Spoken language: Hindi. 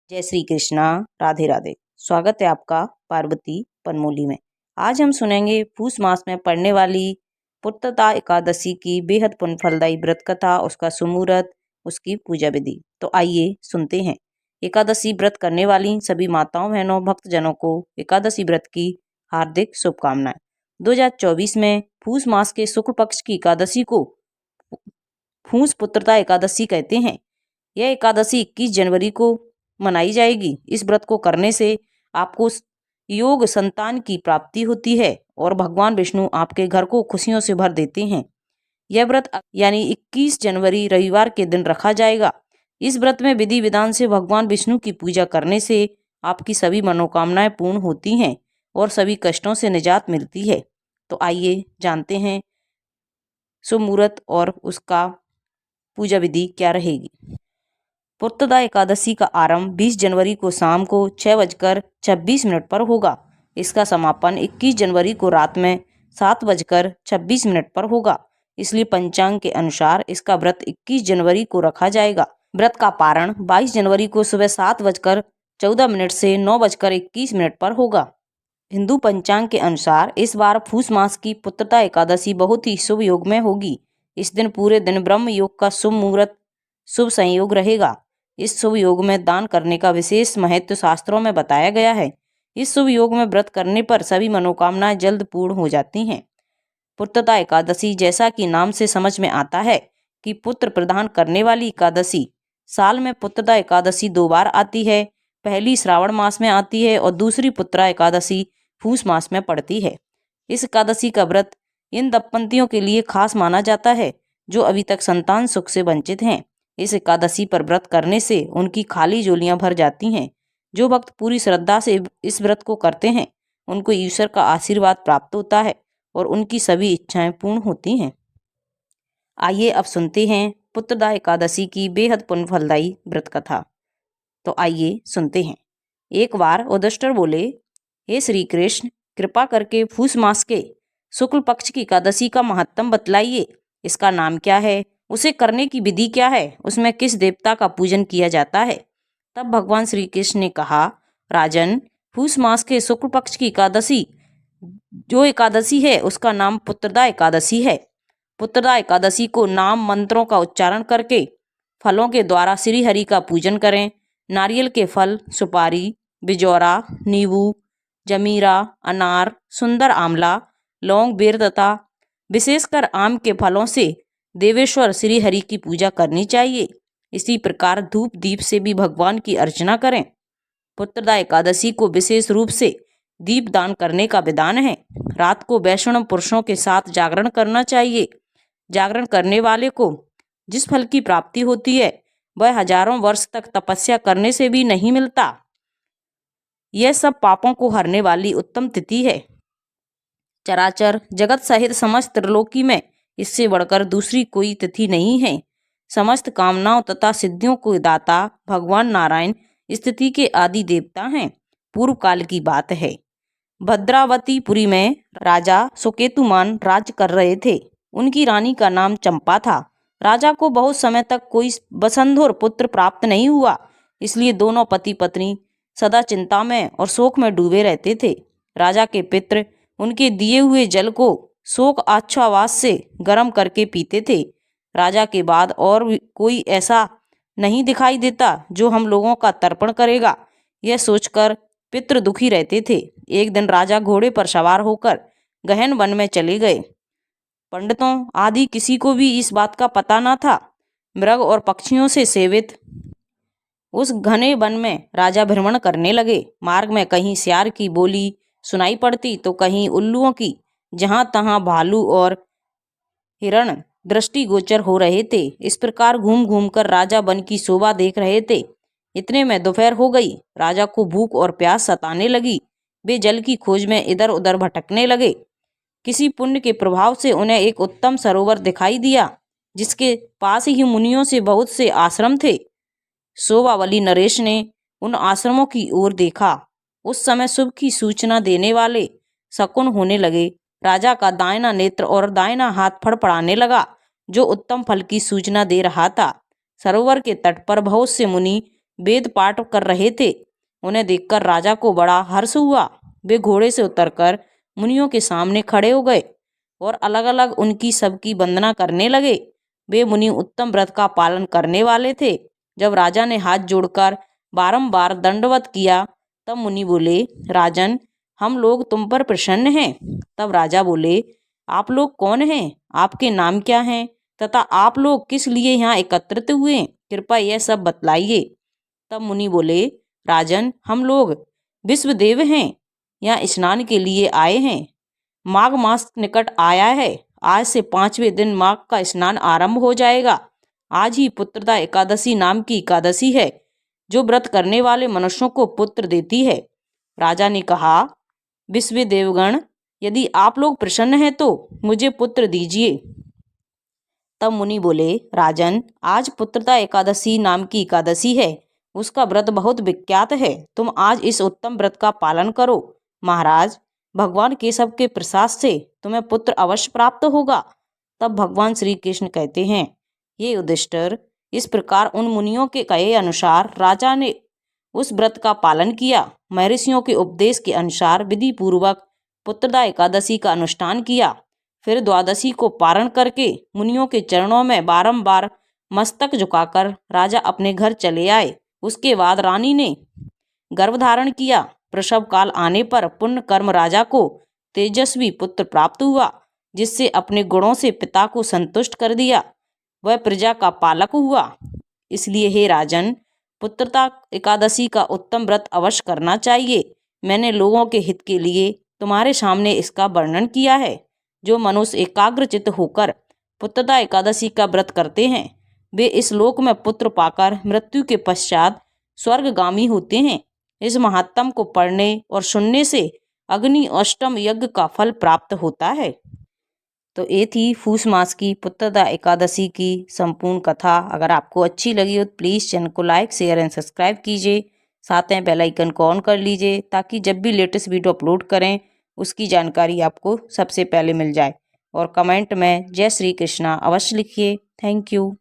जय श्री कृष्णा। राधे राधे। स्वागत है आपका पार्वती पनमोली में। आज हम सुनेंगे पूस मास में पड़ने वाली पुत्रदा एकादशी की बेहद पुण्य फलदायी व्रत कथा, उसका सुमुहूर्त, उसकी पूजा विधि। तो आइए सुनते हैं। एकादशी व्रत करने वाली सभी माताओं बहनों भक्तजनों को एकादशी व्रत की हार्दिक शुभकामनाएं। 2024 में पूस मास के शुक्ल पक्ष की एकादशी को पूस पुत्रदा एकादशी कहते हैं। यह एकादशी 21 जनवरी को मनाई जाएगी। इस व्रत को करने से आपको योग संतान की प्राप्ति होती है और भगवान विष्णु आपके घर को खुशियों से भर देते हैं। यह व्रत यानी 21 जनवरी रविवार के दिन रखा जाएगा। इस व्रत में विधि विधान से भगवान विष्णु की पूजा करने से आपकी सभी मनोकामनाएं पूर्ण होती हैं और सभी कष्टों से निजात मिलती है। तो आइए जानते हैं शुभ मुहूर्त और उसका पूजा विधि क्या रहेगी। पुत्रदा एकादशी का आरंभ 20 जनवरी को शाम को 6:26 पर होगा। इसका समापन 21 जनवरी को रात में 7:26 पर होगा। इसलिए पंचांग के अनुसार इसका व्रत 21 जनवरी को रखा जाएगा। व्रत का पारण 22 जनवरी को सुबह 7:14 से 9:21 पर होगा। हिंदू पंचांग के अनुसार इस बार पूस मास की पुत्रदा एकादशी बहुत ही शुभ योग में होगी। इस दिन पूरे दिन ब्रह्म योग का शुभ मुहूर्त शुभ संयोग रहेगा। इस शुभ योग में दान करने का विशेष महत्व शास्त्रों में बताया गया है। इस शुभ योग में व्रत करने पर सभी मनोकामनाएं जल्द पूर्ण हो जाती हैं। पुत्रदा एकादशी जैसा कि नाम से समझ में आता है कि पुत्र प्रदान करने वाली एकादशी। साल में पुत्रदा एकादशी 2 बार आती है। पहली श्रावण मास में आती है और दूसरी पुत्रदा एकादशी पूस मास में पड़ती है। इस एकादशी का व्रत इन दंपतियों के लिए खास माना जाता है जो अभी तक संतान सुख से वंचित हैं। इस एकादशी पर व्रत करने से उनकी खाली झोलियां भर जाती हैं। जो भक्त पूरी श्रद्धा से इस व्रत को करते हैं उनको ईश्वर का आशीर्वाद प्राप्त होता है और उनकी सभी इच्छाएं पूर्ण होती हैं। आइए अब सुनते हैं पुत्रदा एकादशी की बेहद पुण्य फलदायी व्रत कथा। तो आइए सुनते हैं। एक बार युधिष्ठिर बोले, हे श्री कृष्ण, कृपा करके पूस मास के शुक्ल पक्ष की एकादशी का महत्तम बतलाइए। इसका नाम क्या है, उसे करने की विधि क्या है, उसमें किस देवता का पूजन किया जाता है। तब भगवान श्री कृष्ण ने कहा, राजन, पूस मास के शुक्ल पक्ष की एकादशी जो एकादशी है उसका नाम पुत्रदा एकादशी है। पुत्रदा एकादशी को नाम मंत्रों का उच्चारण करके फलों के द्वारा श्री हरि का पूजन करें। नारियल के फल, सुपारी, बिजौरा, नींबू, जमीरा, अनार, सुंदर आंवला, लौंग, बेर तथा विशेषकर आम के फलों से देवेश्वर श्री हरि की पूजा करनी चाहिए। इसी प्रकार धूप दीप से भी भगवान की अर्चना करें। पुत्रदा एकादशी को विशेष रूप से दीप दान करने का विधान है। रात को वैष्णव पुरुषों के साथ जागरण करना चाहिए। जागरण करने वाले को जिस फल की प्राप्ति होती है वह हजारों वर्ष तक तपस्या करने से भी नहीं मिलता। यह सब पापों को हरने वाली उत्तम तिथि है। चराचर जगत सहित समस्त त्रिलोकी में इससे बढ़कर दूसरी कोई तिथि नहीं है। समस्त कामनाओं तथा सिद्धियों को दाता भगवान नारायण इस तिथि के आदि देवता हैं। पूर्व काल की बात है। भद्रावतीपुरी में राजा सुकेतुमान राज्य कर रहे थे। उनकी रानी का नाम चंपा था। राजा को बहुत समय तक कोई वसुंधर पुत्र प्राप्त नहीं हुआ। इसलिए दोनों पति पत्नी सदा चिंता में और शोक में डूबे रहते थे। राजा के पितृ उनके दिए हुए जल को शोक आच्छावास से गर्म करके पीते थे। राजा के बाद और कोई ऐसा नहीं दिखाई देता जो हम लोगों का तर्पण करेगा, यह सोचकर पितृ दुखी रहते थे। एक दिन राजा घोड़े पर सवार होकर गहन वन में चले गए। पंडितों आदि किसी को भी इस बात का पता न था। मृग और पक्षियों से सेवित उस घने वन में राजा भ्रमण करने लगे। मार्ग में कहीं सियार की बोली सुनाई पड़ती तो कहीं उल्लुओं की। जहां तहां भालू और हिरण दृष्टिगोचर हो रहे थे। इस प्रकार घूम घूम कर राजा वन की शोभा देख रहे थे। इतने में दोपहर हो गई। राजा को भूख और प्यास सताने लगी। वे जल की खोज में इधर उधर भटकने लगे। किसी पुण्य के प्रभाव से उन्हें एक उत्तम सरोवर दिखाई दिया जिसके पास ही मुनियों से बहुत से आश्रम थे। शोभावली नरेश ने उन आश्रमों की ओर देखा। उस समय शुभ की सूचना देने वाले शकुन होने लगे। राजा का दाहिना नेत्र और दाहिना हाथ फड़फड़ाने लगा जो उत्तम फल की सूचना दे रहा था। सरोवर के तट पर बहुत से मुनि वेद पाठ कर रहे थे। उन्हें देखकर राजा को बड़ा हर्ष हुआ। वे घोड़े से उतरकर मुनियों के सामने खड़े हो गए और अलग अलग उनकी सबकी वंदना करने लगे। वे मुनि उत्तम व्रत का पालन करने वाले थे। जब राजा ने हाथ जोड़कर बारंबार दंडवत किया तब मुनि बोले, राजन, हम लोग तुम पर प्रसन्न हैं। तब राजा बोले, आप लोग कौन हैं? आपके नाम क्या हैं तथा आप लोग किस लिए यहाँ एकत्रित हुए हैं? कृपया यह सब बतलाइए। तब मुनि बोले, राजन, हम लोग विश्वदेव हैं, यहाँ स्नान के लिए आए हैं। माघ मास निकट आया है। आज से 5वें दिन माघ का स्नान आरंभ हो जाएगा। आज ही पुत्रदा एकादशी नाम की एकादशी है, जो व्रत करने वाले मनुष्यों को पुत्र देती है। राजा ने कहा, विश्वदेवगण, यदि आप लोग प्रसन्न हैं तो मुझे पुत्र दीजिए। तब मुनि बोले, राजन, आज पुत्रदा एकादशी नाम की एकादशी है। उसका व्रत बहुत विख्यात है। तुम आज इस उत्तम व्रत का पालन करो। महाराज, भगवान केशव के प्रसाद से तुम्हें पुत्र अवश्य प्राप्त होगा। तब भगवान श्री कृष्ण कहते हैं, ये युधिष्ठिर, इस प्रकार उन मुनियों के कहे अनुसार राजा ने उस व्रत का पालन किया। महर्षियों के उपदेश के अनुसार विधि पूर्वक पुत्रदा एकादशी का अनुष्ठान किया। फिर द्वादशी को पारण करके मुनियों के चरणों में बारंबार मस्तक झुकाकर राजा अपने घर चले आए। उसके बाद रानी ने गर्भधारण किया। प्रसव काल आने पर पुण्य कर्म राजा को तेजस्वी पुत्र प्राप्त हुआ, जिससे अपने गुणों से पिता को संतुष्ट कर दिया। वह प्रजा का पालक हुआ। इसलिए हे राजन, पुत्रदा एकादशी का उत्तम व्रत अवश्य करना चाहिए। मैंने लोगों के हित के लिए तुम्हारे सामने इसका वर्णन किया है। जो मनुष्य एकाग्रचित्त होकर पुत्रदा एकादशी का व्रत करते हैं, वे इस लोक में पुत्र पाकर मृत्यु के पश्चात स्वर्गगामी होते हैं। इस महात्म को पढ़ने और सुनने से अग्नि अष्टम यज्ञ का फल प्राप्त होता है। तो ये थी पूष मास की पुत्रदा एकादशी की संपूर्ण कथा। अगर आपको अच्छी लगी हो तो प्लीज़ चैनल को लाइक, शेयर एंड सब्सक्राइब कीजिए। साथ में बेल आइकन को ऑन कर लीजिए, ताकि जब भी लेटेस्ट वीडियो अपलोड करें उसकी जानकारी आपको सबसे पहले मिल जाए। और कमेंट में जय श्री कृष्णा अवश्य लिखिए। Thank you.